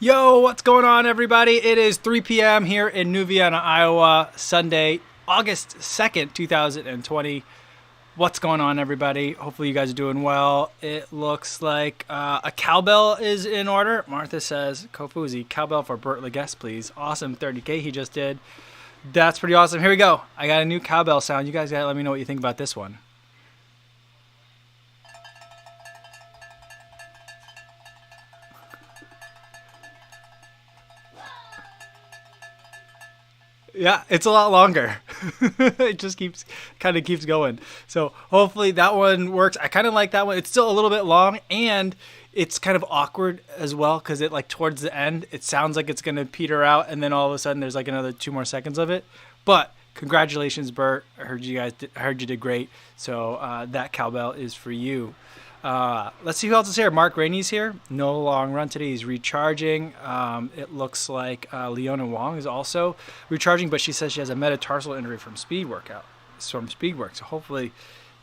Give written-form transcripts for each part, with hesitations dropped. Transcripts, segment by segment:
Yo, what's going on, everybody? It is 3 p.m. here in New Vienna, Iowa, Sunday, August 2nd, 2020. What's going on, everybody? Hopefully you guys are doing well. It looks like a cowbell is in order. Martha says, Kofuzi, cowbell for Bert Leguest, please. Awesome, 30K he just did. That's pretty awesome. Here we go. I got a new cowbell sound. You guys got to let me know what you think about this one. Yeah, it's a lot longer. It just kind of keeps going. So hopefully that one works. I kind of like that one. It's still a little bit long, and it's kind of awkward as well because it like towards the end, it sounds like it's gonna peter out, and then all of a sudden there's like another 2 more seconds of it. But congratulations, Bert. I heard you did great. So that cowbell is for you. Let's see who else is here. Mark Rainey's here. No long run today. He's recharging. It looks like Leona Wong is also recharging, but she says she has a metatarsal injury from speed work. So hopefully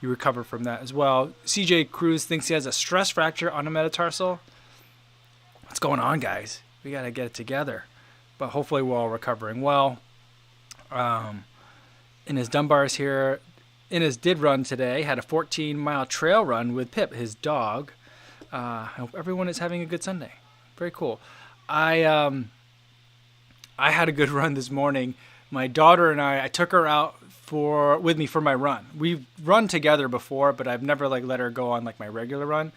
you recover from that as well. CJ Cruz thinks he has a stress fracture on a metatarsal. What's going on, guys? We got to get it together. But hopefully we're all recovering well. In his Dunbar's here. Inez did run today, had a 14-mile trail run with Pip, his dog. I hope everyone is having a good Sunday. Very cool. I had a good run this morning. My daughter and I took her out with me for my run. We've run together before, but I've never let her go on my regular run.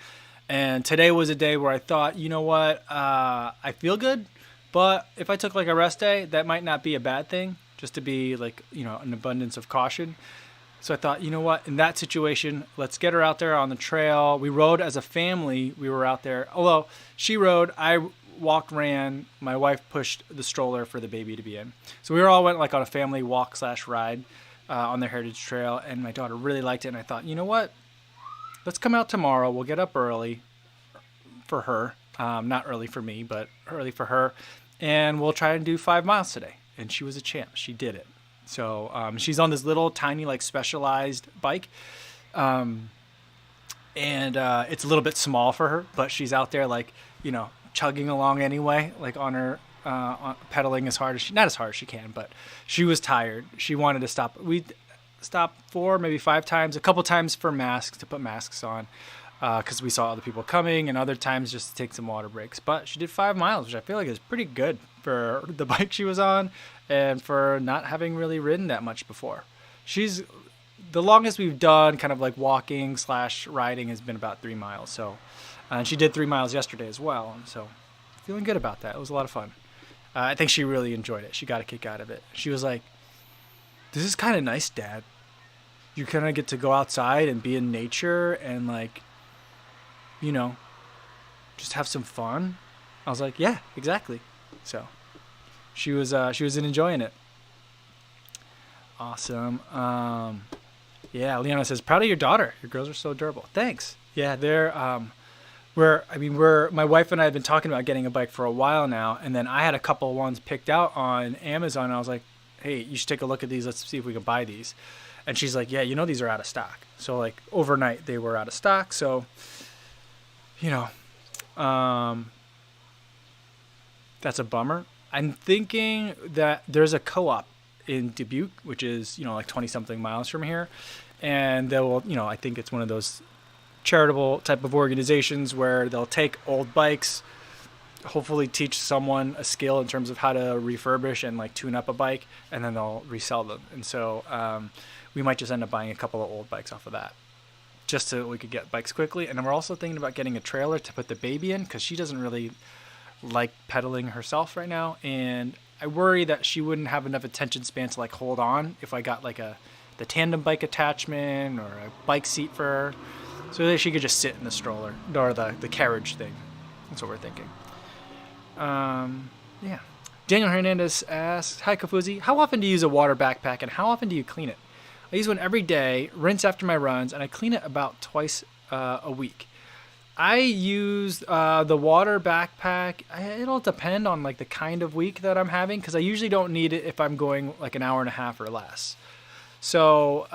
And today was a day where I thought, you know what, I feel good, but if I took a rest day, that might not be a bad thing, just to be an abundance of caution. So I thought, you know what, in that situation, let's get her out there on the trail. We rode as a family. We were out there. Although she rode, I walked, ran. My wife pushed the stroller for the baby to be in. So we all went on a family walk/ride on the Heritage Trail, and my daughter really liked it. And I thought, you know what, let's come out tomorrow. We'll get up early for her. Not early for me, but early for her. And we'll try and do 5 miles today. And she was a champ. She did it. So she's on this little tiny specialized bike, and it's a little bit small for her, but she's out there chugging along anyway, on her pedaling as hard as not as hard as she can, but she was tired. She wanted to stop. We stopped 4, maybe 5 times, a couple times for masks, to put masks on, because we saw other people coming, and other times just to take some water breaks. But she did 5 miles, which I feel like is pretty good for the bike she was on and for not having really ridden that much before. She's the longest we've done kind of walking/riding has been about 3 miles. So, and she did 3 miles yesterday as well. And so feeling good about that. It was a lot of fun. I think she really enjoyed it. She got a kick out of it. She was like, this is kind of nice, Dad. You kind of get to go outside and be in nature and just have some fun. I was like, yeah, exactly. So she was enjoying it. Awesome. Yeah, Leona says, proud of your daughter. Your girls are so adorable. Thanks. Yeah, they're my wife and I have been talking about getting a bike for a while now, and then I had a couple of ones picked out on Amazon. And I was like, hey, you should take a look at these. Let's see if we can buy these. And she's like, yeah, these are out of stock. So overnight they were out of stock. So that's a bummer. I'm thinking that there's a co-op in Dubuque, which is, 20 something miles from here. And they will, I think it's one of those charitable type of organizations where they'll take old bikes, hopefully teach someone a skill in terms of how to refurbish and tune up a bike, and then they'll resell them. And so we might just end up buying a couple of old bikes off of that, just so we could get bikes quickly. And then we're also thinking about getting a trailer to put the baby in, because she doesn't really like pedaling herself right now, and I worry that she wouldn't have enough attention span to hold on if I got the tandem bike attachment or a bike seat for her, so that she could just sit in the stroller or the carriage thing. That's what we're thinking. Yeah. Daniel Hernandez asks, hi Kofuzi, how often do you use a water backpack and how often do you clean it? I use one every day, rinse after my runs, and I clean it about twice a week. I use the water backpack. It'll depend on the kind of week that I'm having, because I usually don't need it if I'm going an hour and a half or less. So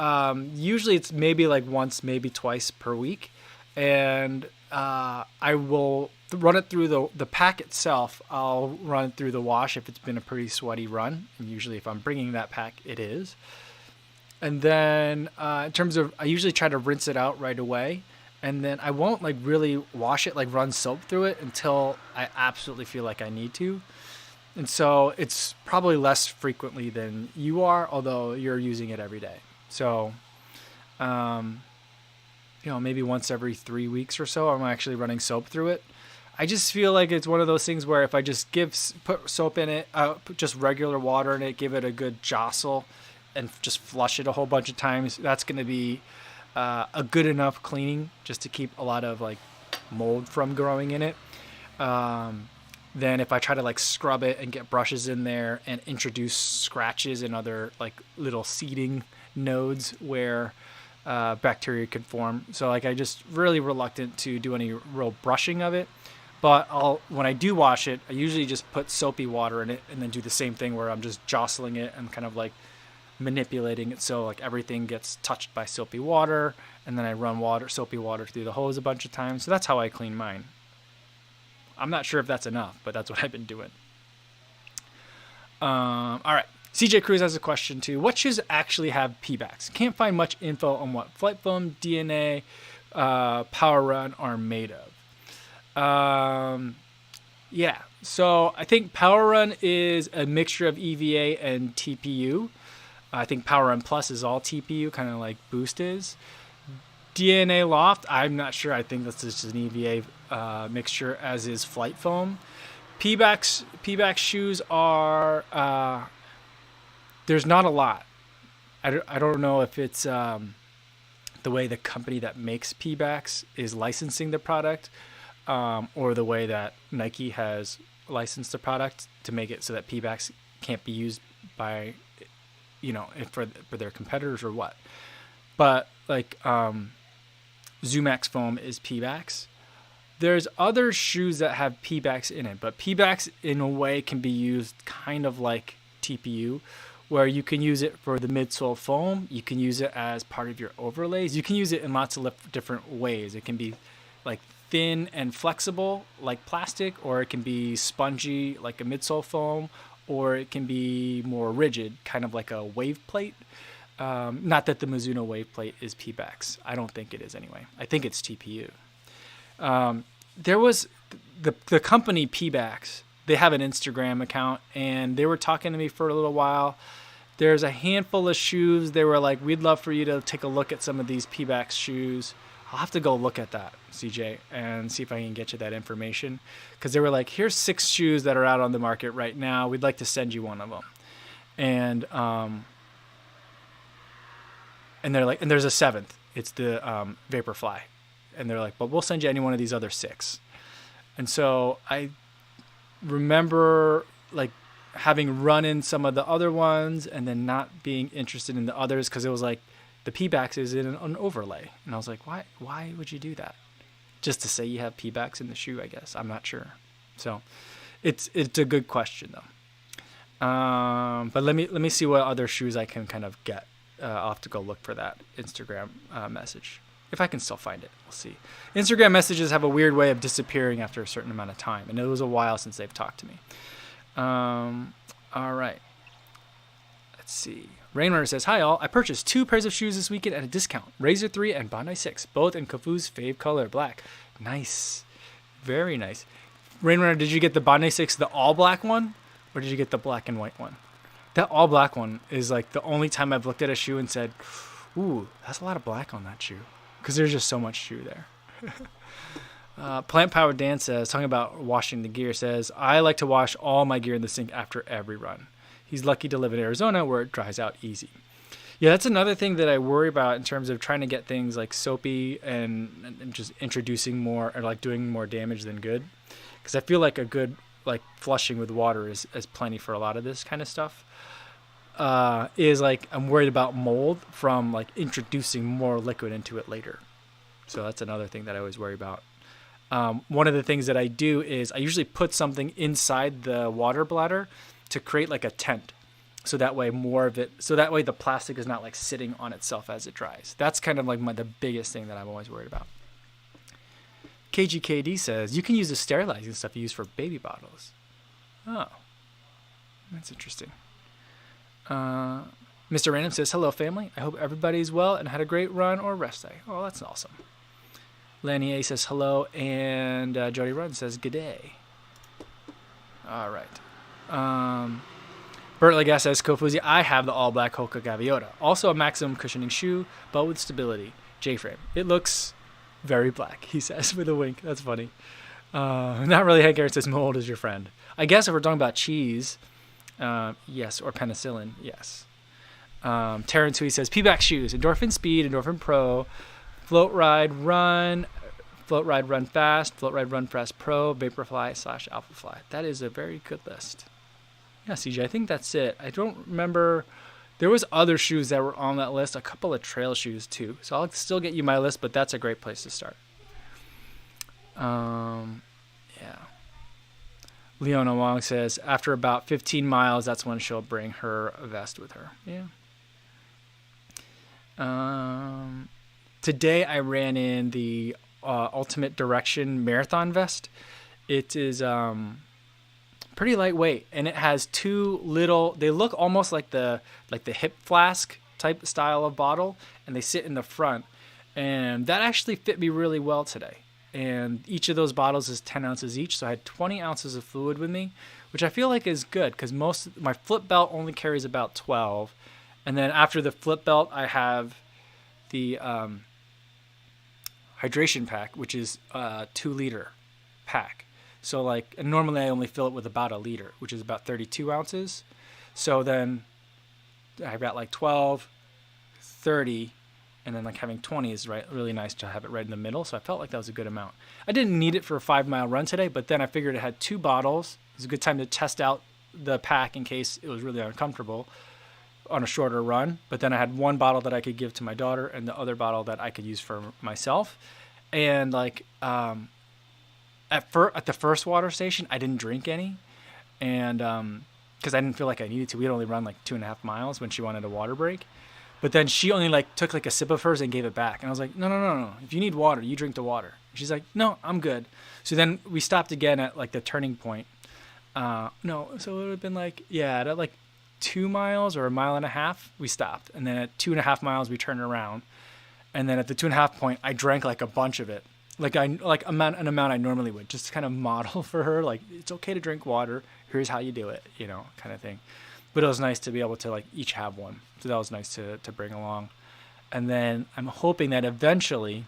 usually it's maybe once, maybe twice per week. And I will run it through the pack itself. I'll run it through the wash if it's been a pretty sweaty run. And usually if I'm bringing that pack, it is. And then in terms of, I usually try to rinse it out right away. And then I won't like really wash it, like run soap through it until I absolutely feel like I need to. And so it's probably less frequently than you are, although you're using it every day. So, maybe once every 3 weeks or so, I'm actually running soap through it. I just feel like it's one of those things where if I just put soap in it, put just regular water in it, give it a good jostle, and just flush it a whole bunch of times, that's going to be a good enough cleaning just to keep a lot of like mold from growing in it. Then if I try to like scrub it and get brushes in there and introduce scratches and other like little seeding nodes where bacteria could form. So like I just really reluctant to do any real brushing of it. But when I do wash it, I usually just put soapy water in it and then do the same thing where I'm just jostling it and kind of like manipulating it so like everything gets touched by soapy water, and then I run soapy water through the hose a bunch of times. So that's how I clean mine. I'm not sure if that's enough, but that's what I've been doing. All right. CJ Cruz has a question too. What shoes actually have P-backs? Can't find much info on what Flight Foam, DNA, Power Run are made of. Yeah. So I think Power Run is a mixture of EVA and TPU. I think Power Run Plus is all TPU, kind of like Boost is. DNA Loft, I'm not sure. I think that's just an EVA mixture, as is Flight Foam. P-back shoes are, there's not a lot. I don't know if it's the way the company that makes P-backs is licensing the product, or the way that Nike has licensed the product to make it so that P-backs can't be used by, for their competitors or what. But like ZooMax foam is P-backs. There's other shoes that have P-backs in it, but P-backs in a way can be used kind of like TPU, where you can use it for the midsole foam. You can use it as part of your overlays. You can use it in lots of different ways. It can be like thin and flexible like plastic, or it can be spongy like a midsole foam, or it can be more rigid, kind of like a wave plate. Not that the Mizuno wave plate is P-backs. I don't think it is anyway. I think it's TPU. There was the company P-backs. They have an Instagram account, and they were talking to me for a little while. There's a handful of shoes. They were like, we'd love for you to take a look at some of these P-backs shoes. I'll have to go look at that, CJ, and see if I can get you that information. Because they were like, here's 6 shoes that are out on the market right now. We'd like to send you one of them. And they're like, and there's a 7th. It's the Vaporfly. And they're like, but we'll send you any one of these other 6. And so I remember like having run in some of the other ones and then not being interested in the others because it was like the P-backs is in an overlay. And I was like, why would you do that? Just to say you have P-backs in the shoe, I guess. I'm not sure. So it's a good question though. But let me see what other shoes I can kind of get. I'll have to go look for that Instagram message. If I can still find it, we'll see. Instagram messages have a weird way of disappearing after a certain amount of time, and it was a while since they've talked to me. All right. Let's see. Rainrunner says, hi all. I purchased 2 pairs of shoes this weekend at a discount. Razor 3 and Bondi 6, both in Kofuzi's fave color, black. Nice. Very nice. Rainrunner, did you get the Bondi 6, the all black one, or did you get the black and white one? That all black one is like the only time I've looked at a shoe and said, ooh, that's a lot of black on that shoe. Because there's just so much shoe there. Plant Powered Dan says, talking about washing the gear, says, I like to wash all my gear in the sink after every run. He's lucky to live in Arizona where it dries out easy. Yeah, that's another thing that I worry about in terms of trying to get things like soapy and just introducing more, or like doing more damage than good. Because I feel like a good like flushing with water is plenty for a lot of this kind of stuff. Is like I'm worried about mold from like introducing more liquid into it later. So that's another thing that I always worry about. One of the things that I do is I usually put something inside the water bladder to create like a tent. So that way the plastic is not like sitting on itself as it dries. That's kind of like the biggest thing that I'm always worried about. KGKD says, you can use the sterilizing stuff you use for baby bottles. Oh, that's interesting. Mr. Random says, hello, family. I hope everybody's well and had a great run or rest day. Oh, that's awesome. Lanny A says, hello. And Jody Run says, good day. All right. Bert Legas says, Kofuzi, I have the all-black Hoka Gaviota. Also a maximum cushioning shoe, but with stability. J-frame. It looks very black, he says, with a wink. That's funny. Not really. Hank Aaron says, mold is your friend. I guess if we're talking about cheese, yes, or penicillin, yes. Terrence Hui says, P-back shoes, Endorphin Speed, Endorphin Pro, Float Ride Run Fast, Float Ride Run Fast Pro, Vaporfly / Alphafly. That is a very good list. Yeah, CJ, I think that's it. I don't remember. There was other shoes that were on that list, a couple of trail shoes too. So I'll still get you my list, but that's a great place to start. Yeah. Leona Wong says, after about 15 miles, that's when she'll bring her vest with her. Yeah. Today I ran in the Ultimate Direction Marathon vest. It is pretty lightweight, and it has two little, they look almost like the hip flask type style of bottle, and they sit in the front, and that actually fit me really well today. And each of those bottles is 10 ounces each, so I had 20 ounces of fluid with me, which I feel like is good because my flip belt only carries about 12, and then after the flip belt I have the hydration pack, which is a 2-liter pack. So normally I only fill it with about a liter, which is about 32 ounces. So then I've got 12, 30, and then having 20 is really nice to have it right in the middle. So I felt like that was a good amount. I didn't need it for a 5-mile run today, but then I figured it had 2 bottles. It was a good time to test out the pack in case it was really uncomfortable on a shorter run. But then I had 1 bottle that I could give to my daughter and the other bottle that I could use for myself. And at the first water station, I didn't drink any, and because I didn't feel like I needed to. We had only run 2.5 miles when she wanted a water break, but then she only took a sip of hers and gave it back, and I was like, no. If you need water, you drink the water. She's like, no, I'm good. So then we stopped again at the turning point. So it would have been at 2 miles or 1.5 miles, we stopped, and then at 2.5 miles we turned around, and then at the 2.5 point, I drank a bunch of it. An amount I normally would, just to kind of model for her, it's okay to drink water. Here's how you do it, kind of thing. But it was nice to be able to each have one. So that was nice to bring along. And then I'm hoping that eventually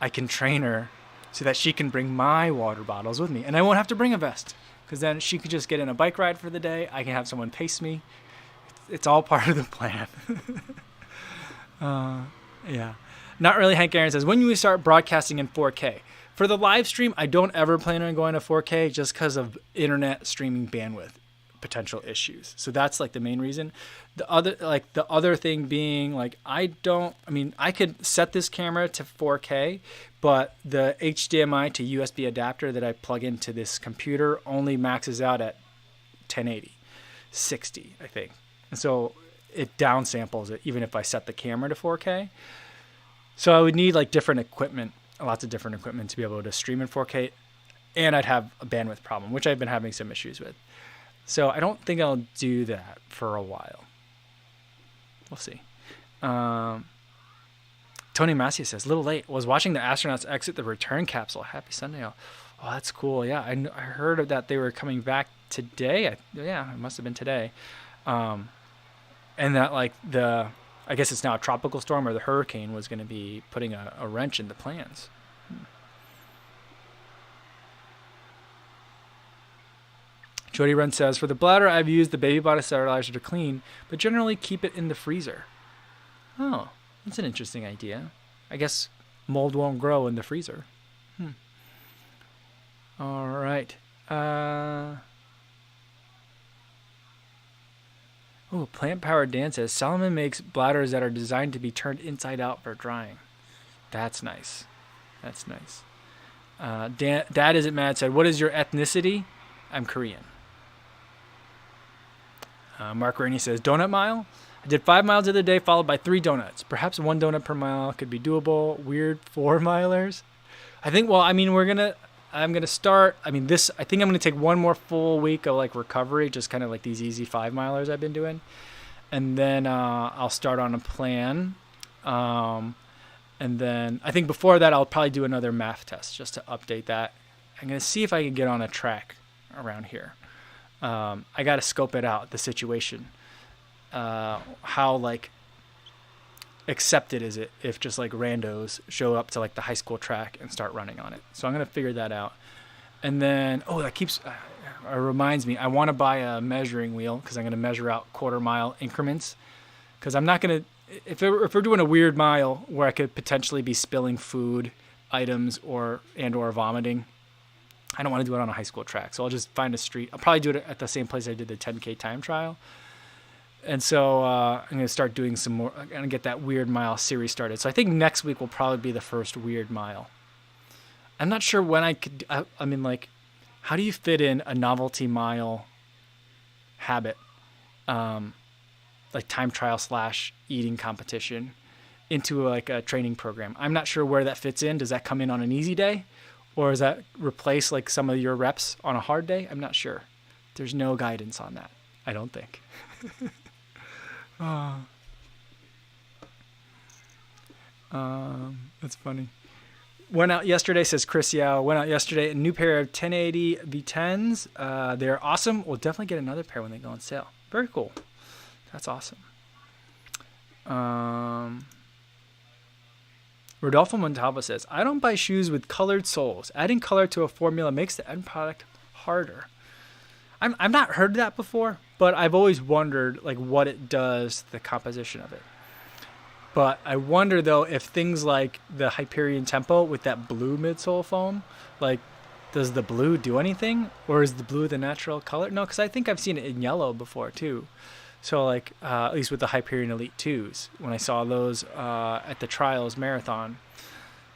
I can train her so that she can bring my water bottles with me. And I won't have to bring a vest because then she could just get in a bike ride for the day. I can have someone pace me. It's all part of the plan. Yeah. Not really. Hank Aaron says, when you start broadcasting in 4K? For the live stream, I don't ever plan on going to 4K just because of internet streaming bandwidth potential issues. So that's the main reason. The other thing being I could set this camera to 4K, but the HDMI to USB adapter that I plug into this computer only maxes out at 1080, 60, I think. And so it downsamples it even if I set the camera to 4K. So I would need different equipment, lots of different equipment to be able to stream in 4K, and I'd have a bandwidth problem, which I've been having some issues with. So I don't think I'll do that for a while. We'll see. Tony Massey says, little late. Was watching the astronauts exit the return capsule. Happy Sunday. Oh, that's cool. Yeah, I heard that they were coming back today. It must have been today. And that I guess it's now a tropical storm or the hurricane was going to be putting a wrench in the plans. Jody Run says, for the bladder, I've used the baby bottle sterilizer to clean, but generally keep it in the freezer. Oh, that's an interesting idea. I guess mold won't grow in the freezer. All right. Plant Powered Dan says, Solomon makes bladders that are designed to be turned inside out for drying. That's nice. Dad Isn't Mad said, what is your ethnicity? I'm Korean. Mark Rainey says, donut mile? I did 5 miles the other day, followed by 3 donuts. Perhaps 1 donut per mile could be doable. Weird 4-milers. I think. Well, I mean, I'm gonna start. I mean, this. I think I'm gonna take one more full week of like recovery, just kind of like these easy 5 milers I've been doing, and then I'll start on a plan. Um, and then I think before that, I'll probably do another math test just to update that. I'm gonna see if I can get on a track around here. I got to scope it out, the situation. How like accepted is it if just like randos show up to like the high school track and start running on it? So I'm gonna figure that out. And then that keeps reminds me, I want to buy a measuring wheel because I'm gonna measure out quarter-mile increments. Because I'm not gonna if we're doing a weird mile where I could potentially be spilling food items or vomiting. I don't want to do it on a high school track, so I'll just find a street. I'll probably do it at the same place I did the 10K time trial. And so I'm going to start doing some more. I'm going to get that weird mile series started. So I think next week will probably be the first weird mile. I'm not sure when I could. I mean, like, how do you fit in a novelty mile habit, like time trial / eating competition, into like a training program? I'm not sure where that fits in. Does that come in on an easy day? Or does that replace like some of your reps on a hard day? I'm not sure. There's no guidance on that, I don't think. That's funny. Went out yesterday, says Chris Yao. Went out yesterday, a new pair of 1080 V10s. They're awesome. We'll definitely get another pair when they go on sale. Very cool. That's awesome. Rodolfo Montalvo says, I don't buy shoes with colored soles. Adding color to a formula makes the end product harder. I've not heard that before, but I've always wondered like what it does to the composition of it. But I wonder though if things like the Hyperion Tempo with that blue midsole foam, like does the blue do anything, or is the blue the natural color? No, because I think I've seen it in yellow before too. So like at least with the Hyperion Elite 2s, when I saw those at the Trials Marathon.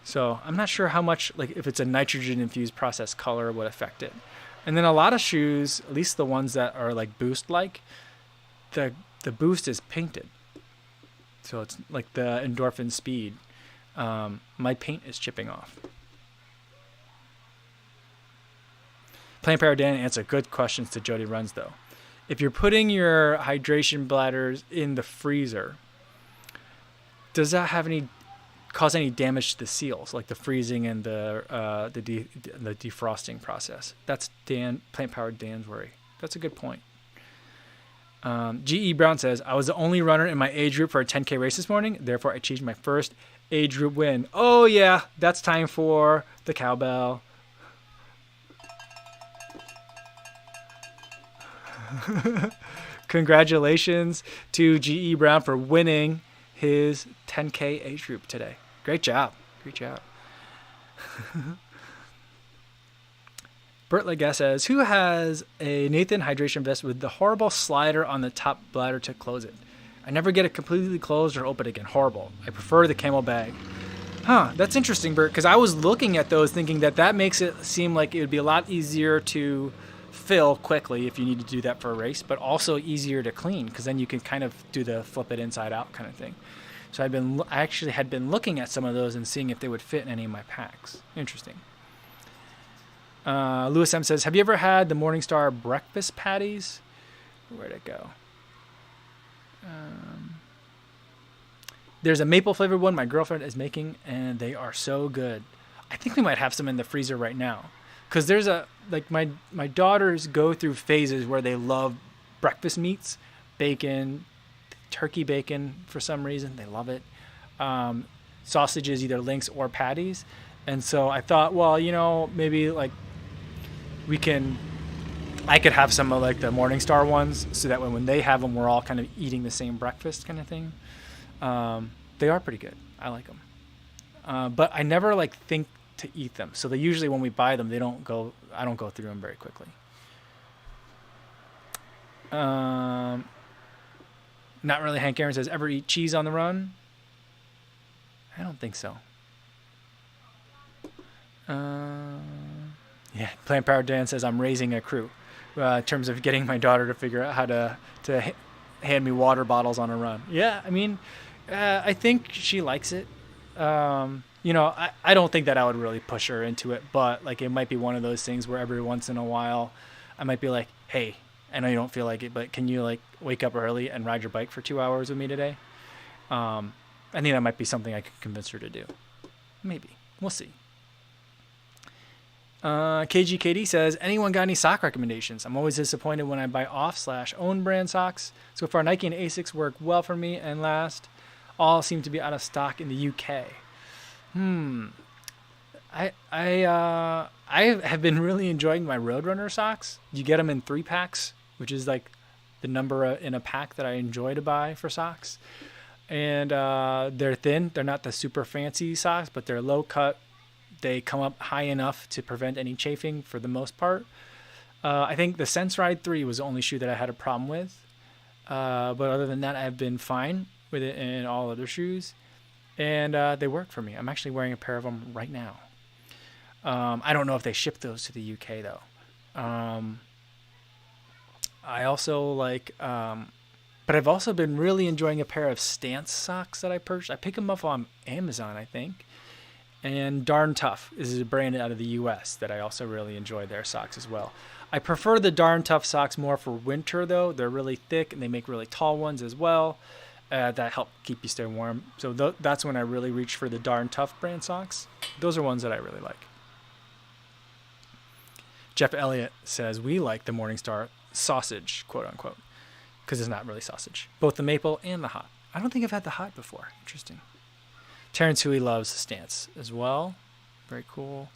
So I'm not sure how much, like if it's a nitrogen infused process, color would affect it. And then a lot of shoes, at least the ones that are like Boost like, the Boost is painted. So it's like the Endorphin Speed. My paint is chipping off. Plant Power Dan answer good questions to Jody Runs though. If you're putting your hydration bladders in the freezer, does that cause any damage to the seals, like the freezing and the defrosting process? That's Plant Powered Dan's worry. That's a good point. G.E. Brown says, I was the only runner in my age group for a 10K race this morning. Therefore, I achieved my first age group win. Oh, yeah, that's time for the cowbell. Congratulations to G.E. Brown for winning his 10K age group today. Great job. Great job. Bert Legas says, who has a Nathan hydration vest with the horrible slider on the top bladder to close it? I never get it completely closed or open again. Horrible. I prefer the camel bag. Huh, that's interesting, Bert, because I was looking at those thinking that makes it seem like it would be a lot easier to fill quickly if you need to do that for a race, but also easier to clean because then you can kind of do the flip it inside out kind of thing. So I actually had been looking at some of those and seeing if they would fit in any of my packs. Interesting. Lewis M says, have you ever had the Morningstar breakfast patties? Where'd it go? There's a maple flavored one my girlfriend is making, and they are so good. I think we might have some in the freezer right now. Because there's my daughters go through phases where they love breakfast meats, bacon, turkey bacon for some reason. They love it. Sausages, either links or patties. And so I thought, well, maybe like I could have some of like the Morningstar ones so that when they have them, we're all kind of eating the same breakfast kind of thing. They are pretty good. I like them. But I never think to eat them. So they usually, when we buy them, I don't go through them very quickly. Not really. Hank Aaron says, ever eat cheese on the run? I don't think so. Yeah, Plant Power Dan says, I'm raising a crew in terms of getting my daughter to figure out how to hand me water bottles on a run. Yeah, I mean, I think she likes it. I don't think that I would really push her into it, but like it might be one of those things where every once in a while I might be like, hey, I know you don't feel like it, but can you like wake up early and ride your bike for 2 hours with me today? I think that might be something I could convince her to do. Maybe. We'll see. KGKD says, anyone got any sock recommendations? I'm always disappointed when I buy off/own brand socks. So far, Nike and Asics work well for me and last. All seem to be out of stock in the UK. I have been really enjoying my Roadrunner socks. You get them in 3-packs, which is like the number in a pack that I enjoy to buy for socks. And they're thin. They're not the super fancy socks, but they're low cut. They come up high enough to prevent any chafing for the most part. I think the Sense Ride 3 was the only shoe that I had a problem with. But other than that, I've been fine with it in all other shoes. And they work for me. I'm actually wearing a pair of them right now. I don't know if they ship those to the UK, though. I also like... but I've also been really enjoying a pair of Stance socks that I purchased. I picked them up on Amazon, I think. And Darn Tough is a brand out of the US that I also really enjoy their socks as well. I prefer the Darn Tough socks more for winter, though. They're really thick, and they make really tall ones as well that help keep you stay warm. So that's when I really reach for the Darn Tough brand socks. Those are ones that I really like. Jeff Elliott says, we like the Morningstar sausage, quote unquote, because it's not really sausage. Both the maple and the hot. I don't think I've had the hot before. Interesting. Terrence Huey loves Stance as well. Very cool.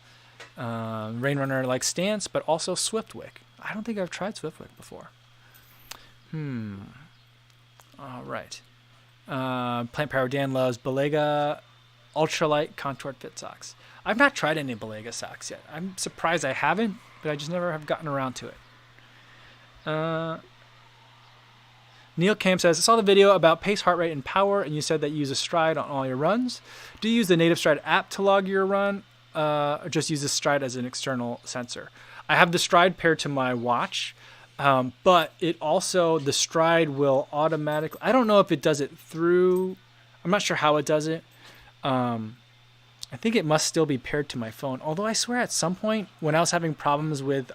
Rainrunner likes Stance, but also Swiftwick. I don't think I've tried Swiftwick before. All right. Plant Power Dan loves Belega Ultralight Contoured Fit Socks. I've not tried any Belega socks yet. I'm surprised I haven't, but I just never have gotten around to it. Neil Camp says, I saw the video about pace, heart rate, and power, and you said that you use a Stride on all your runs. Do you use the native Stride app to log your run, or just use the Stride as an external sensor? I have the Stride paired to my watch, but it also, the Stride will automatically, I don't know if it does it through, I'm not sure how it does it. I think it must still be paired to my phone, although I swear at some point when I was having problems with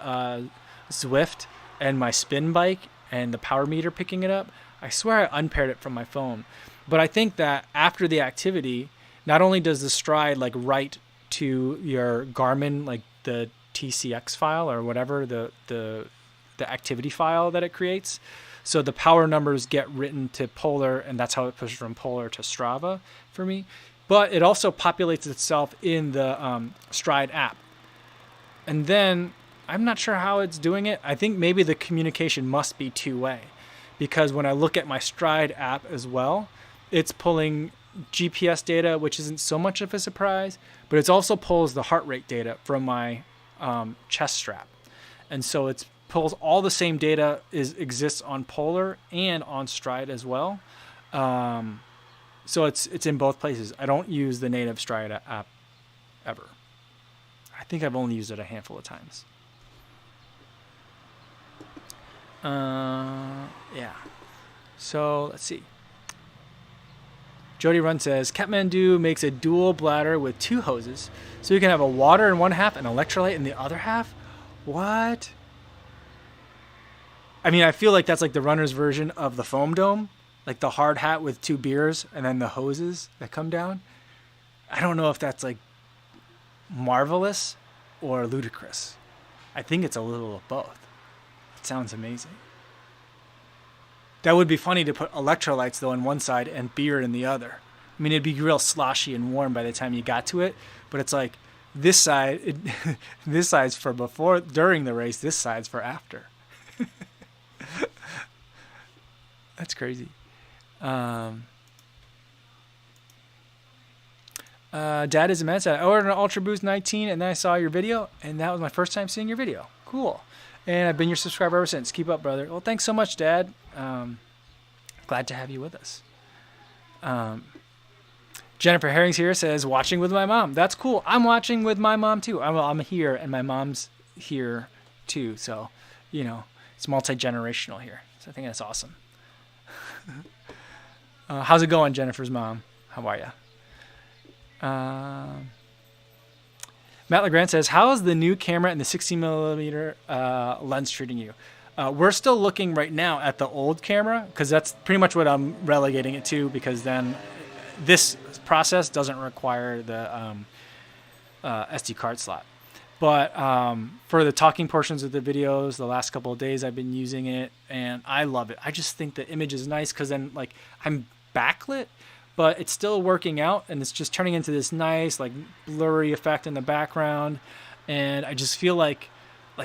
Zwift and my spin bike, and the power meter picking it up, I swear I unpaired it from my phone. But I think that after the activity, not only does the Stride like write to your Garmin, like the TCX file or whatever, the activity file that it creates, so the power numbers get written to Polar, and that's how it pushes from Polar to Strava for me. But it also populates itself in the Stride app. And then I'm not sure how it's doing it. I think maybe the communication must be two-way, because when I look at my Stride app as well, it's pulling GPS data, which isn't so much of a surprise, but it also pulls the heart rate data from my chest strap. And so it pulls all the same data exists on Polar and on Stride as well. So it's in both places. I don't use the native Stride app ever. I think I've only used it a handful of times. Yeah. So let's see. Jody Run says, Kathmandu makes a dual bladder with 2 hoses, so you can have a water in one half and electrolyte in the other half? What? I mean, I feel like that's like the runner's version of the foam dome, like the hard hat with 2 beers and then the hoses that come down. I don't know if that's like marvelous or ludicrous. I think it's a little of both. It sounds amazing. That would be funny to put electrolytes, though, on one side and beer in the other. I mean, it'd be real sloshy and warm by the time you got to it, but it's like this side, this side's for before, during the race, this side's for after. That's crazy. Dad is immense. I ordered an Ultra Boost 19, and then I saw your video, and that was my first time seeing your video. Cool. And I've been your subscriber ever since. Keep up, brother. Well, thanks so much, Dad. Glad to have you with us. Jennifer Herrings here says, watching with my mom. That's cool. I'm watching with my mom, too. I'm here, and my mom's here, too. So, you know, it's multi-generational here. So I think that's awesome. How's it going, Jennifer's mom? How are you? Um, Matt LeGrand says, how is the new camera and the 60mm lens treating you? We're still looking right now at the old camera because that's pretty much what I'm relegating it to, because then this process doesn't require the SD card slot. But for the talking portions of the videos, the last couple of days I've been using it, and I love it. I just think the image is nice because then like I'm backlit, but it's still working out, and it's just turning into this nice like blurry effect in the background. And I just feel like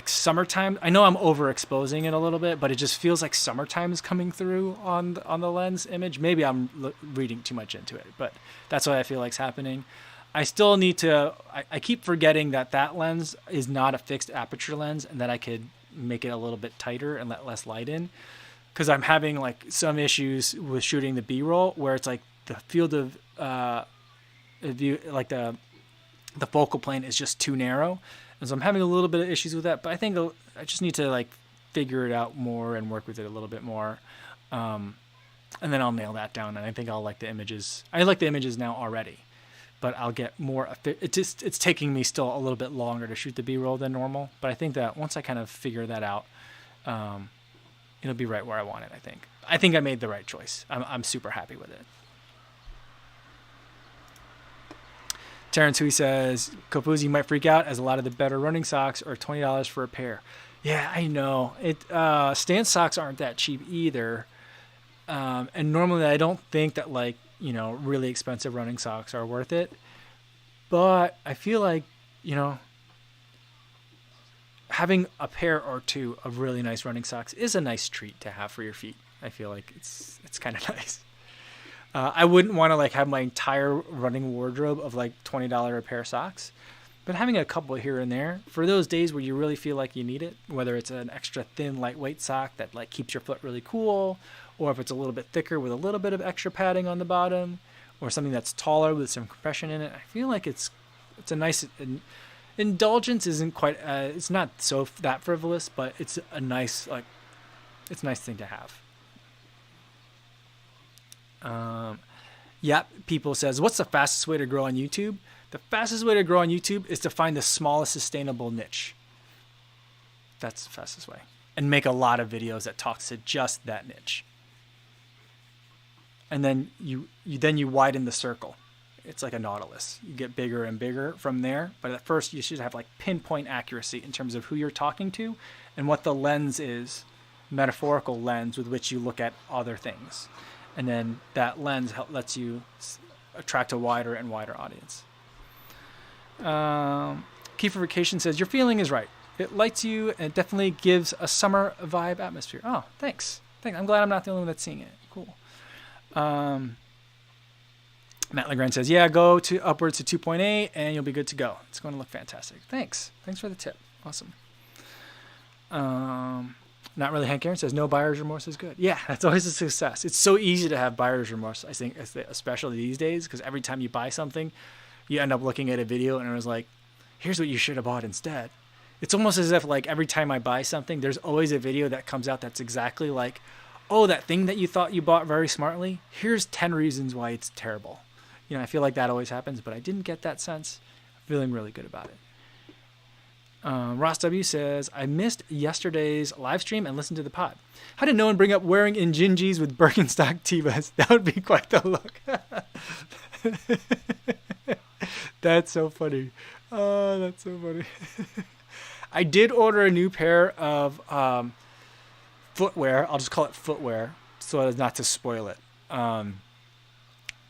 summertime. I know I'm overexposing it a little bit, but it just feels like summertime is coming through on the lens image. Maybe I'm reading too much into it, but that's what I feel like's happening. I still need to, I keep forgetting that lens is not a fixed aperture lens and that I could make it a little bit tighter and let less light in. Because I'm having like some issues with shooting the B-roll where it's like the field of view, like the focal plane is just too narrow. And so I'm having a little bit of issues with that. But I think I just need to like figure it out more and work with it a little bit more. And then I'll nail that down. And I think I'll like the images. I like the images now already. But I'll get more. It's taking me still a little bit longer to shoot the B-roll than normal. But I think that once I kind of figure that out, it'll be right where I want it. I think I made the right choice. I'm super happy with it. Terrence Hui says, Kofuzi, you might freak out as a lot of the better running socks are $20 for a pair. Yeah, I know. Stance socks aren't that cheap either. And normally I don't think that like, really expensive running socks are worth it. But I feel like, having a pair or two of really nice running socks is a nice treat to have for your feet. I feel like it's kind of nice. I wouldn't want to like have my entire running wardrobe of like $20 a pair of socks, but having a couple here and there for those days where you really feel like you need it, whether it's an extra thin, lightweight sock that like keeps your foot really cool, or if it's a little bit thicker with a little bit of extra padding on the bottom, or something that's taller with some compression in it. I feel like it's a nice indulgence. Isn't quite it's not so that frivolous, but it's a nice it's a nice thing to have. People says, what's the fastest way to grow on YouTube? The fastest way to grow on YouTube is to find the smallest sustainable niche. That's the fastest way. And make a lot of videos that talks to just that niche. And then you widen the circle. It's like a nautilus. You get bigger and bigger from there. But at first you should have like pinpoint accuracy in terms of who you're talking to and what the lens is, metaphorical lens with which you look at other things. And then that lens lets you attract a wider and wider audience. Kiefer Vacation says, your feeling is right. It lights you and it definitely gives a summer vibe atmosphere. Oh, thanks. I'm glad I'm not the only one that's seeing it. Cool. Matt Legrand says, yeah, go to upwards to 2.8 and you'll be good to go. It's going to look fantastic. Thanks for the tip. Awesome. Not really Hank Aaron says, no buyer's remorse is good. Yeah, that's always a success. It's so easy to have buyer's remorse, I think, especially these days, because every time you buy something, you end up looking at a video and it was like, here's what you should have bought instead. It's almost as if like every time I buy something, there's always a video that comes out that's exactly like, oh, that thing that you thought you bought very smartly, here's 10 reasons why it's terrible. I feel like that always happens, but I didn't get that sense. I'm feeling really good about it. Ross W says, I missed yesterday's live stream and listened to the pod. How did no one bring up wearing Injinjis with Birkenstock Tevas? That would be quite the look. That's so funny. Oh, that's so funny. I did order a new pair of footwear. I'll just call it footwear so as not to spoil it.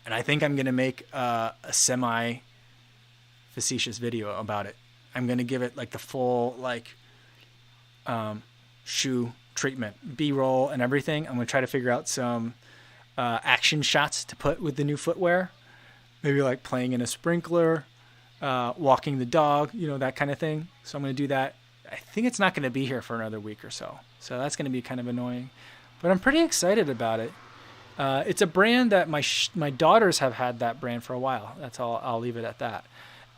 And I think I'm going to make a semi-facetious video about it. I'm going to give it like the full shoe treatment, B-roll and everything. I'm going to try to figure out some action shots to put with the new footwear. Maybe like playing in a sprinkler, walking the dog, that kind of thing. So I'm going to do that. I think it's not going to be here for another week or so. So that's going to be kind of annoying. But I'm pretty excited about it. It's a brand that my daughters have had that brand for a while. That's all. I'll leave it at that.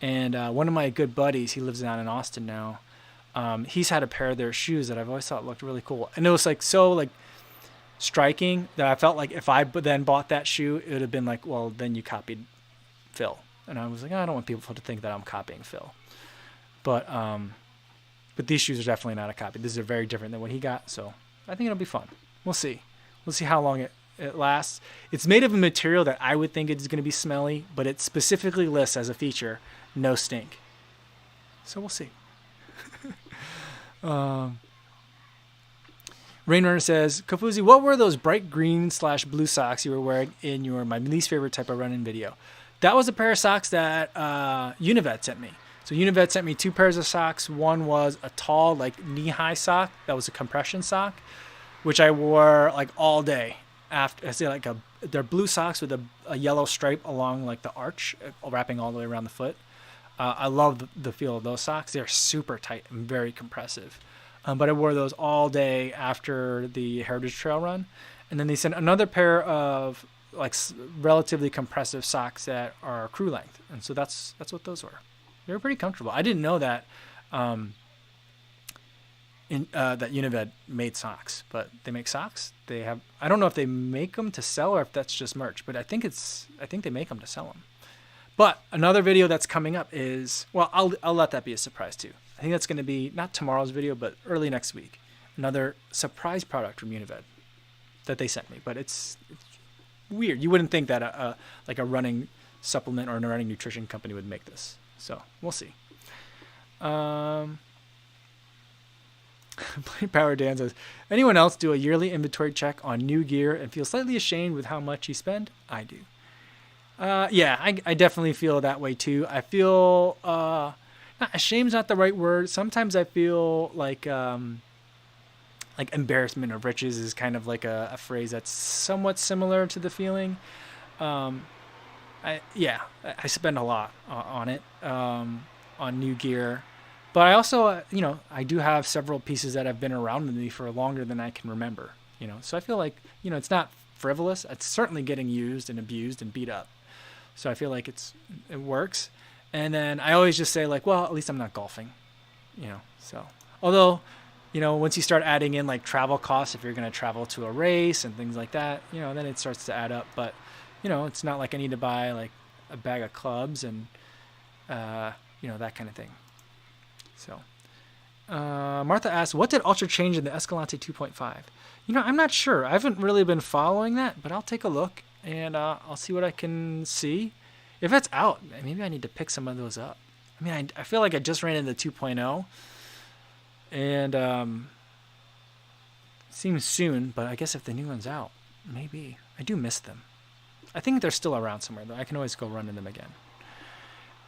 And one of my good buddies, he lives down in Austin now. He's had a pair of their shoes that I've always thought looked really cool. And it was like so like striking that I felt like if I then bought that shoe, it would have been like, well, then you copied Phil. And I was like, I don't want people to think that I'm copying Phil. But these shoes are definitely not a copy. These are very different than what he got. So I think it'll be fun. We'll see. We'll see how long it lasts. It's made of a material that I would think it's going to be smelly, but it specifically lists as a feature, no stink. So we'll see. Rainrunner says, Kofuzi, what were those bright green / blue socks you were wearing in your my least favorite type of running video? That was a pair of socks that Univet sent me. So Univet sent me 2 pairs of socks. One was a tall, like knee-high sock. That was a compression sock, which I wore like all day. After I say like they're blue socks with a yellow stripe along like the arch, wrapping all the way around the foot. I love the feel of those socks. They're super tight and very compressive. But I wore those all day after the Heritage Trail run. And then they sent another pair of like relatively compressive socks that are crew length. And so that's what those were. They were pretty comfortable. I didn't know that that Univet made socks, but they make socks. They have, I don't know if they make them to sell or if that's just merch, but I think they make them to sell them. But another video that's coming up is, well, I'll let that be a surprise too. I think that's going to be not tomorrow's video, but early next week. Another surprise product from Univet that they sent me, but it's weird. You wouldn't think that like a running supplement or a running nutrition company would make this. So we'll see. Power Dan says, anyone else do a yearly inventory check on new gear and feel slightly ashamed with how much you spend? I do. Yeah, I definitely feel that way too. I feel, not ashamed's not the right word. Sometimes I feel like embarrassment of riches is kind of like a phrase that's somewhat similar to the feeling. I spend a lot on it, on new gear, but I also, I do have several pieces that have been around with me for longer than I can remember, so I feel like, it's not frivolous. It's certainly getting used and abused and beat up. So I feel like it works. And then I always just say like, well, at least I'm not golfing, so although, once you start adding in like travel costs, if you're going to travel to a race and things like that, then it starts to add up. But, it's not like I need to buy like a bag of clubs and, that kind of thing. So, Martha asks, what did Ultra change in the Escalante 2.5? I'm not sure. I haven't really been following that, but I'll take a look and I'll see what I can see. If that's out, maybe I need to pick some of those up. I mean, I feel like I just ran into 2.0 and seems soon, but I guess if the new one's out, maybe. I do miss them. I think they're still around somewhere, though. I can always go run in them again.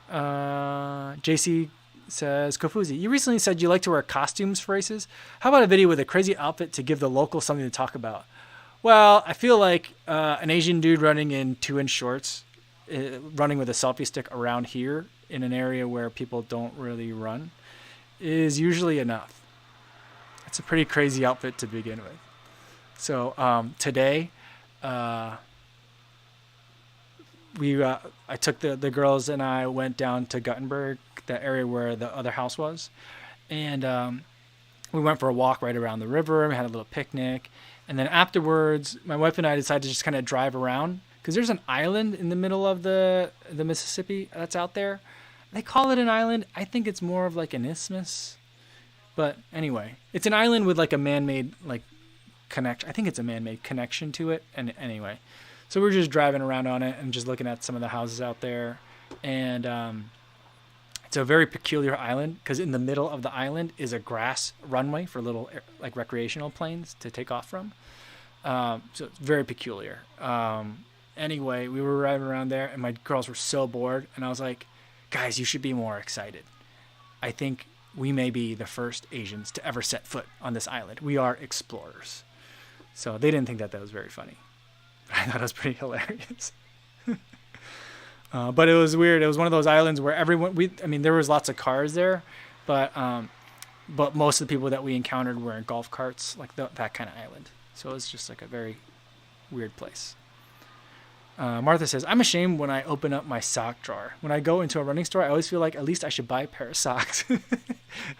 JC says, Kofuzi, you recently said you like to wear costumes for races. How about a video with a crazy outfit to give the locals something to talk about? Well, I feel like an Asian dude running in 2-inch shorts, running with a selfie stick around here in an area where people don't really run is usually enough. It's a pretty crazy outfit to begin with. So today, I took the girls and I went down to Guttenberg, the area where the other house was, and we went for a walk right around the river. We had a little picnic, and then afterwards, my wife and I decided to just kind of drive around because there's an island in the middle of the Mississippi that's out there. They call it an island. I think it's more of like an isthmus, but anyway, it's an island with like a man-made like connection. I think it's a man-made connection to it, and anyway. So we were just driving around on it and just looking at some of the houses out there. And it's a very peculiar island because in the middle of the island is a grass runway for little like recreational planes to take off from. So it's very peculiar. Anyway, we were driving around there and my girls were so bored. And I was like, guys, you should be more excited. I think we may be the first Asians to ever set foot on this island. We are explorers. So they didn't think that was very funny. I thought it was pretty hilarious. But it was weird. It was one of those islands where there was lots of cars there, but most of the people that we encountered were in golf carts, like that kind of island. So it was just like a very weird place. Martha says, I'm ashamed when I open up my sock drawer. When I go into a running store, I always feel like at least I should buy a pair of socks.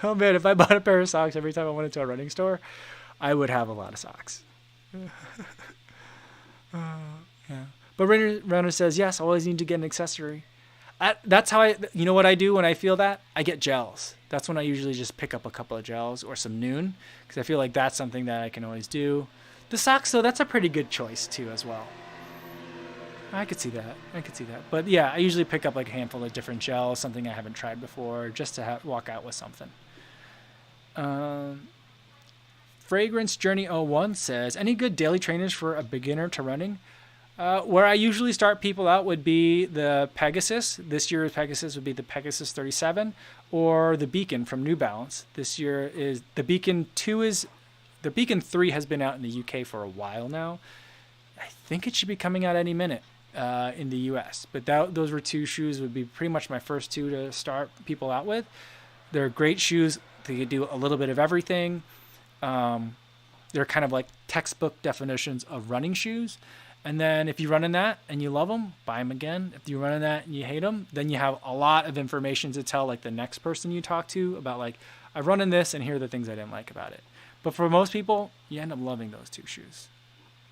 Oh man, if I bought a pair of socks every time I went into a running store, I would have a lot of socks. Yeah. But Runner says, yes, I always need to get an accessory. That's how you know what I do when I feel that? I get gels. That's when I usually just pick up a couple of gels or some Noon, because I feel like that's something that I can always do. The socks, though, that's a pretty good choice too as well. I could see that. But yeah, I usually pick up like a handful of different gels, something I haven't tried before, just to walk out with something. Fragrance Journey 01 says, any good daily trainers for a beginner to running? Where I usually start people out would be the Pegasus. This year's Pegasus would be the Pegasus 37 or the Beacon from New Balance. This year is the Beacon 2 the Beacon 3 has been out in the UK for a while now. I think it should be coming out any minute in the US. But those were two shoes would be pretty much my first two to start people out with. They're great shoes. They could do a little bit of everything. They're kind of like textbook definitions of running shoes. And then if you run in that and you love them, buy them again. If you run in that and you hate them, then you have a lot of information to tell like the next person you talk to about like, I've run in this and here are the things I didn't like about it. But for most people, you end up loving those two shoes.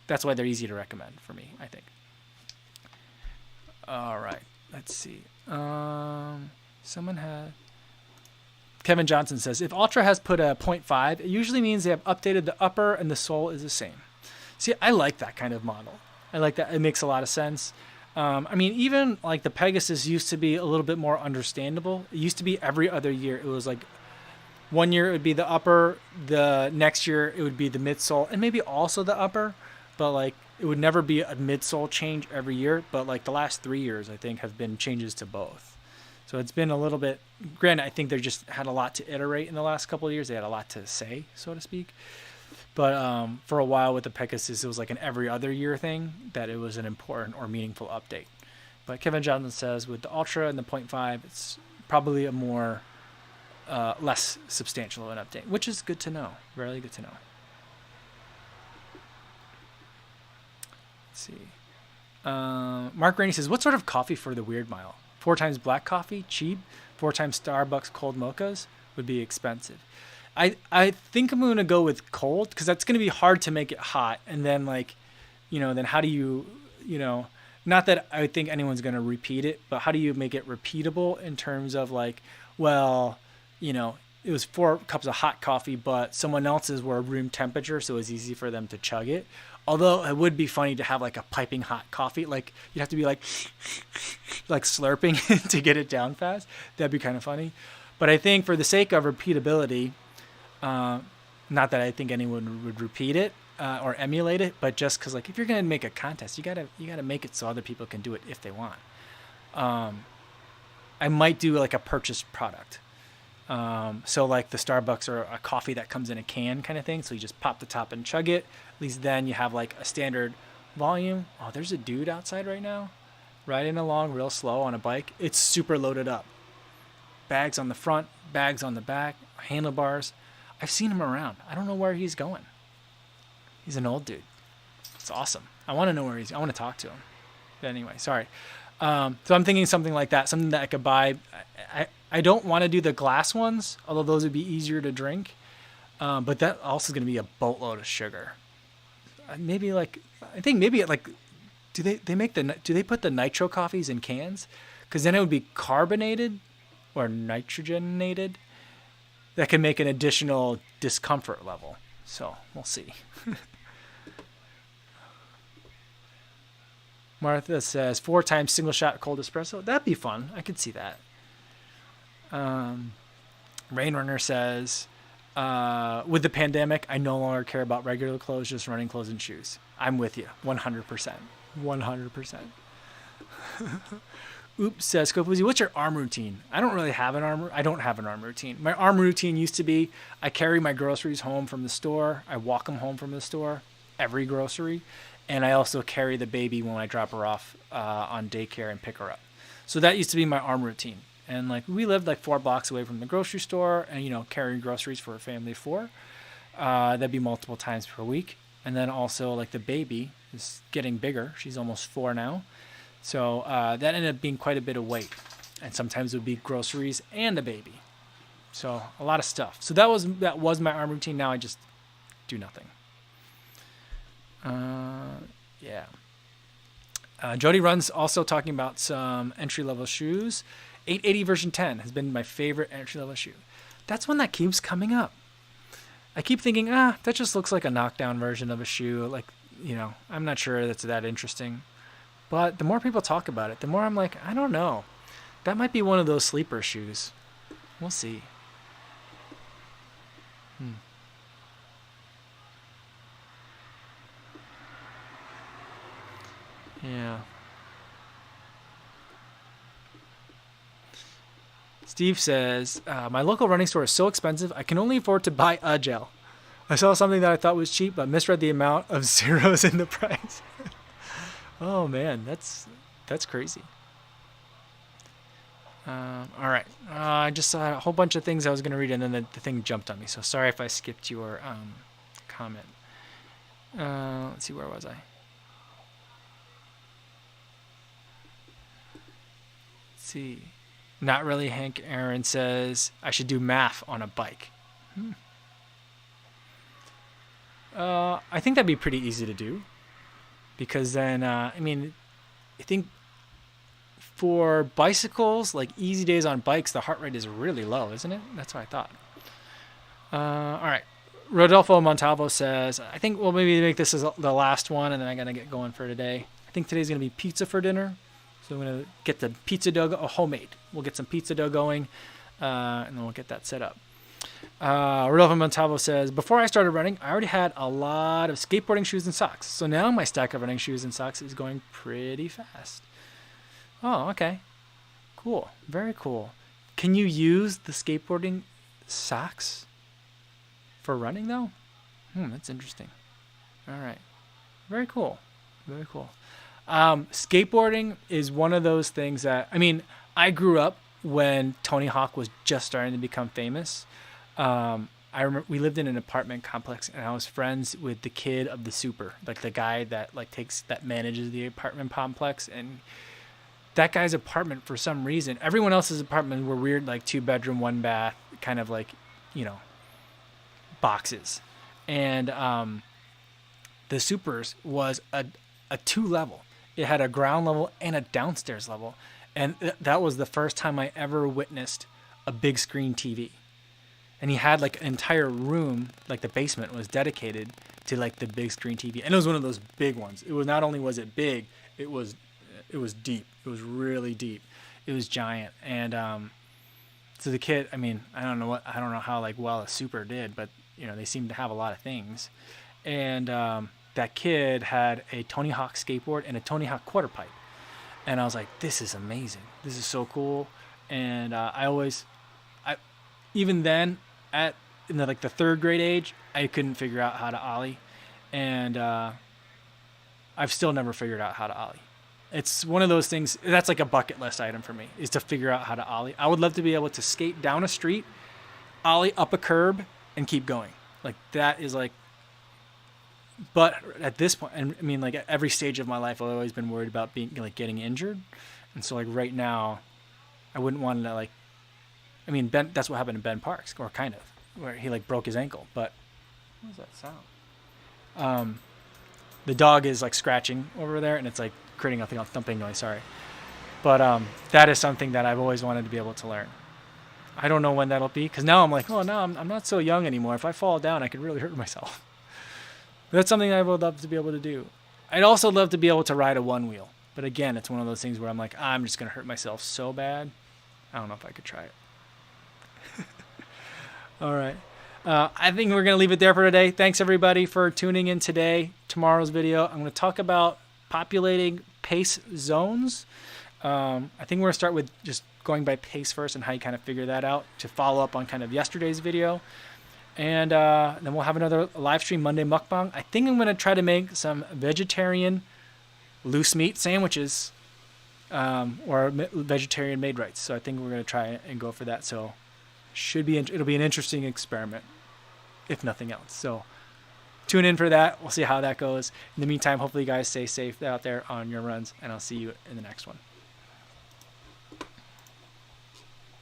That's why they're easy to recommend for me, I think. All right, let's see. Kevin Johnson says, if Ultra has put a 0.5, it usually means they have updated the upper and the sole is the same. See, I like that kind of model. I like that. It makes a lot of sense. I mean, even like the Pegasus used to be a little bit more understandable. It used to be every other year. It was like 1 year it would be the upper, the next year it would be the midsole, and maybe also the upper. But like it would never be a midsole change every year. But like the last 3 years, I think, have been changes to both. So it's been a little bit. Granted, I think they just had a lot to iterate in the last couple of years. They had a lot to say, so to speak. But for a while with the Pegasus, it was like an every other year thing that it was an important or meaningful update. But Kevin Johnson says with the Ultra and the 0.5, it's probably a more less substantial of an update, which is good to know. Really good to know. Let's see. Mark Rainey says, what sort of coffee for the Weird Mile? 4 times black coffee, cheap. 4 times Starbucks cold mochas would be expensive. I think I'm going to go with cold because that's going to be hard to make it hot. And then like, then how do you, not that I think anyone's going to repeat it, but how do you make it repeatable in terms of like, well, it was 4 cups of hot coffee, but someone else's were room temperature. So it was easy for them to chug it. Although it would be funny to have like a piping hot coffee. Like you'd have to be like slurping to get it down fast. That'd be kind of funny. But I think for the sake of repeatability, not that I think anyone would repeat it or emulate it, but just because like if you're gonna make a contest, you gotta make it so other people can do it if they want. I might do like a purchased product. So like the Starbucks or a coffee that comes in a can kind of thing. So you just pop the top and chug it. At least then you have like a standard volume. Oh, there's a dude outside right now riding along real slow on a bike. It's super loaded up. Bags on the front, bags on the back, handlebars. I've seen him around. I don't know where he's going. He's an old dude. It's awesome. I want to know where I want to talk to him. But anyway, sorry. So I'm thinking something like that, something that I could buy. I don't want to do the glass ones, although those would be easier to drink. But that also is going to be a boatload of sugar. Maybe like, I think maybe like, do they put the nitro coffees in cans? Because then it would be carbonated or nitrogenated. That can make an additional discomfort level. So we'll see. Martha says 4 times single shot cold espresso. That'd be fun. I could see that. Rainrunner says, with the pandemic, I no longer care about regular clothes, just running clothes and shoes. I'm with you. 100%. 100%. Oops says, Kofuzi, what's your arm routine? I don't have an arm routine. My arm routine used to be I carry my groceries home from the store. I walk them home from the store, every grocery. And I also carry the baby when I drop her off on daycare and pick her up. So that used to be my arm routine. And like we lived like 4 blocks away from the grocery store and, carrying groceries for a family of 4. That'd be multiple times per week. And then also like the baby is getting bigger. She's almost 4 now. So that ended up being quite a bit of weight. And sometimes it would be groceries and a baby. So a lot of stuff. So that was my arm routine. Now I just do nothing. Yeah. Jody Runs also talking about some entry-level shoes. 880 version 10 has been my favorite entry-level shoe. That's one that keeps coming up. I keep thinking, that just looks like a knockdown version of a shoe. Like, I'm not sure that's that interesting. But the more people talk about it, the more I'm like, I don't know. That might be one of those sleeper shoes. We'll see. Yeah. Steve says, my local running store is so expensive, I can only afford to buy a gel. I saw something that I thought was cheap, but misread the amount of zeros in the price. Oh, man, that's crazy. All right. I just saw a whole bunch of things I was going to read, and then the thing jumped on me. So sorry if I skipped your comment. Let's see, where was I? Let's see. Not really. Hank Aaron says I should do math on a bike. I think that'd be pretty easy to do, because then I think for bicycles, like easy days on bikes, the heart rate is really low, isn't it? That's what I thought. All right. Rodolfo Montalvo says, I think we'll maybe make this as the last one, and then I got to get going for today. I think today's going to be pizza for dinner. So I'm going to get the pizza dough, homemade. We'll get some pizza dough going, and then we'll get that set up. Rodolfo Montalvo says, before I started running, I already had a lot of skateboarding shoes and socks. So now my stack of running shoes and socks is going pretty fast. Oh, okay. Cool. Very cool. Can you use the skateboarding socks for running, though? That's interesting. All right. Very cool. Very cool. Skateboarding is one of those things that, I grew up when Tony Hawk was just starting to become famous. I remember we lived in an apartment complex, and I was friends with the kid of the super, like the guy that manages the apartment complex. And that guy's apartment, for some reason, everyone else's apartment were weird, like 2-bedroom, 1-bath, kind of like, boxes. And, the super's was a 2-level. It had a ground level and a downstairs level. And that was the first time I ever witnessed a big screen TV. And he had like an entire room, like the basement was dedicated to like the big screen TV. And it was one of those big ones. It was, not only was it big, it was deep. It was really deep. It was giant. And so the kid, I don't know how like well a super did, but they seemed to have a lot of things. And that kid had a Tony Hawk skateboard and a Tony Hawk quarter pipe. And I was like, this is amazing. This is so cool. And even then, in the 3rd grade age, I couldn't figure out how to ollie. And I've still never figured out how to ollie. It's one of those things, that's like a bucket list item for me, is to figure out how to ollie. I would love to be able to skate down a street, ollie up a curb, and keep going. Like, that is like, but at this point, and at every stage of my life, I've always been worried about getting injured. And so like right now, I wouldn't want to Ben, that's what happened to Ben Parks, or kind of, where he broke his ankle. But what was that sound? The dog is scratching over there, and it's creating a thumping noise. Sorry. But that is something that I've always wanted to be able to learn. I don't know when that'll be, because now I'm like, oh no, I'm not so young anymore. If I fall down, I could really hurt myself. That's something I would love to be able to do. I'd also love to be able to ride a 1-wheel. But again, it's one of those things where I'm like, I'm just going to hurt myself so bad. I don't know if I could try it. All right. I think we're going to leave it there for today. Thanks, everybody, for tuning in today. Tomorrow's video, I'm going to talk about populating pace zones. I think we're going to start with just going by pace first and how you kind of figure that out to follow up on kind of yesterday's video. And then we'll have another live stream Monday mukbang. I think I'm going to try to make some vegetarian loose meat sandwiches or vegetarian made rights. So I think we're going to try and go for that. So it'll be an interesting experiment, if nothing else. So tune in for that. We'll see how that goes. In the meantime, hopefully you guys stay safe out there on your runs, and I'll see you in the next one.